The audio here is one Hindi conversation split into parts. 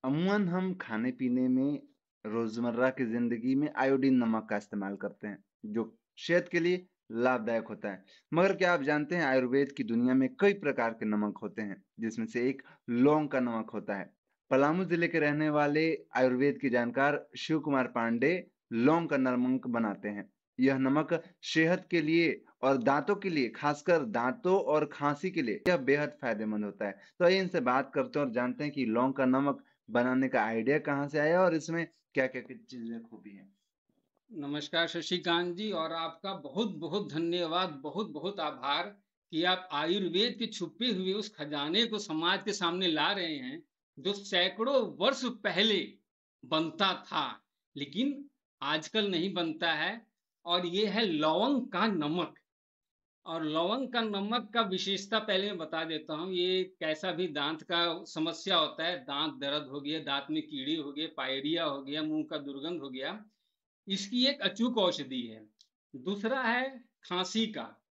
अमूमन हम खाने-पीने में रोज़मर्रा की ज़िंदगी में आयोडीन नमक का इस्तेमाल करते हैं, जो सेहत के लिए लाभदायक होता है। मगर क्या आप जानते हैं आयुर्वेद की दुनिया में कई प्रकार के नमक होते हैं, जिसमें से एक लौंग का नमक होता है। पलामू ज़िले के रहने वाले आयुर्वेद के जानकार शिव कुमार पांडे लौंग का नमक बनाते हैं। यह नमक सेहत के लिए और दाँतों के लिए, खासकर दाँतों और खाँसी के लिए यह बेहद फ़ायदेमंद होता है। तो आइए इनसे बात करते हैं और जानते हैं कि लौंग का नमक बनाने का आइडिया कहाँ से आया और इसमें क्या-क्या की चीज़ें खूबी हैं? नमस्कार शशिकांत जी और आपका बहुत-बहुत धन्यवाद, बहुत-बहुत आभार कि आप आयुर्वेद के छुपे हुए उस खजाने को समाज के सामने ला रहे हैं, जो सैकड़ों वर्ष पहले बनता था, लेकिन आजकल नहीं बनता है और ये है लवंग का नमक। और लवंग का नमक का विशेषता पहले मैं बता देता हूँ, ये कैसा भी दाँत का समस्या होता है, दाँत दर्द हो गया, दाँत में कीड़े हो गए, पायरिया हो गया, मुँह का दुर्गंध हो गया, इसकी एक अचूक औषधि है। दूसरा है खाँसी का,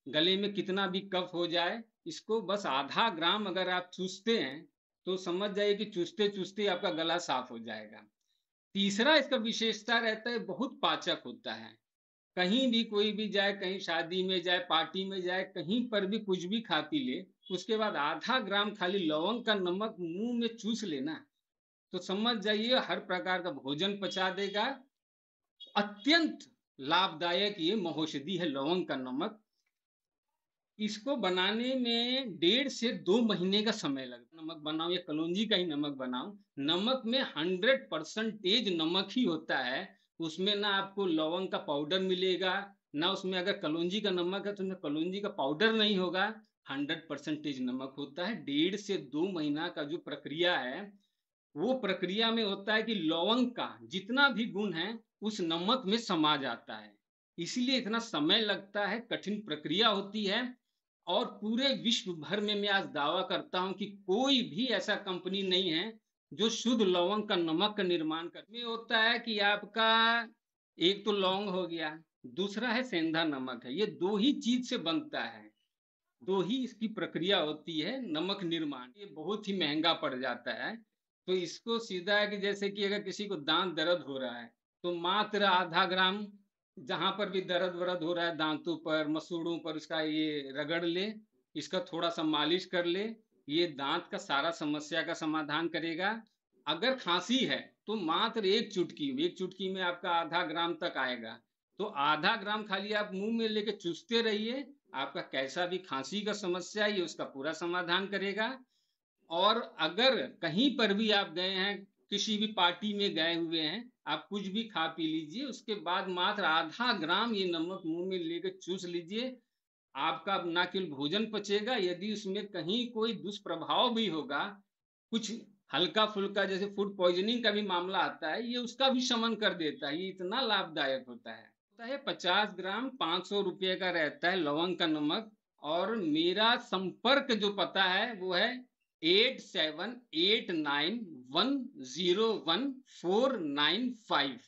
गले में कितना भी कफ हो जाए, इसको बस आधा ग्राम अगर आप चूसते हैं, तो समझ जाइए कि चूसते-चूसते आपका गला साफ हो जाएगा। तीसरा इसका विशेषता रहता है बहुत पाचक होता है। कहीं भी कोई भी जाए, कहीं शादी में जाए, पार्टी में जाए, कहीं पर भी कुछ भी खा पी ले, उसके बाद आधा ग्राम खाली लवंग का नमक मुँह में चूस लेना, तो समझ जाइए हर प्रकार का भोजन पचा देगा। अत्यंत लाभदायक ये महौषधि है लवंग का नमक। इसको बनाने में 1.5 से 2 महीने का समय लगता है। नमक बनाऊँ या कलौंजी का ही नमक बनाऊँ, नमक में 100% नमक ही होता है। उसमें ना आपको लवंग का पाउडर मिलेगा, ना उसमें अगर कलौंजी का नमक है तो उसमें कलौंजी का पाउडर नहीं होगा, 100% नमक होता है। 1.5 से 2 महीना का जो प्रक्रिया है, वो प्रक्रिया में होता है कि लौंग का जितना भी गुण है, उस नमक में समा जाता है। इसीलिए इतना समय लगता है, कठिन प्रक्रिया होती है और पूरे विश्व भर में मैं आज दावा करता हूँ कि कोई भी ऐसा कंपनी नहीं है, जो शुद्ध लौंग का नमक का निर्माण कर में होता है कि आपका एक तो लौंग हो गया, दूसरा है सेंधा नमक है। ये 2 ही चीज़ से बनता है। 2 ही इसकी प्रक्रिया होती है नमक निर्माण। ये बहुत ही महँगा पड़ जाता है। तो इसको सीधा है कि जैसे कि अगर किसी को दाँत दर्द हो रहा है, तो मात्र आधा ग्राम जहाँ पर भी दर्द-वर्द हो रहा है दाँतों पर, मसूड़ों पर उसका ये रगड़ ले, इसका थोड़ा-सा मालिश कर ले, ये दाँत का सारा समस्या का समाधान करेगा। अगर खाँसी है, तो मात्र 1 चुटकी में आपका आधा ग्राम तक आएगा। तो आधा ग्राम खाली आप मुँह में लेके चूसते रहिए, आपका कैसा भी खाँसी का समस्या है, ये उसका पूरा समाधान करेगा। और अगर कहीं पर भी आप गए हैं, किसी भी पार्टी में गए हुए हैं, आप कुछ भी खा पी लीजिए, उसके बाद मात्र आधा ग्राम ये नमक मुँह में लेके चूस लीजिए। आपका ना केवल भोजन पचेगा, यदि उसमें कहीं कोई दुष्प्रभाव भी होगा, कुछ हल्का-फुल्का जैसे फूड पॉइज़निंग का भी मामला आता है, ये उसका भी शमन कर देता है, ये इतना लाभदायक होता है। होता है 50 ग्राम ₹500 का रहता है लवंग का नमक और मेरा संपर्क जो पता है वो है 8789101495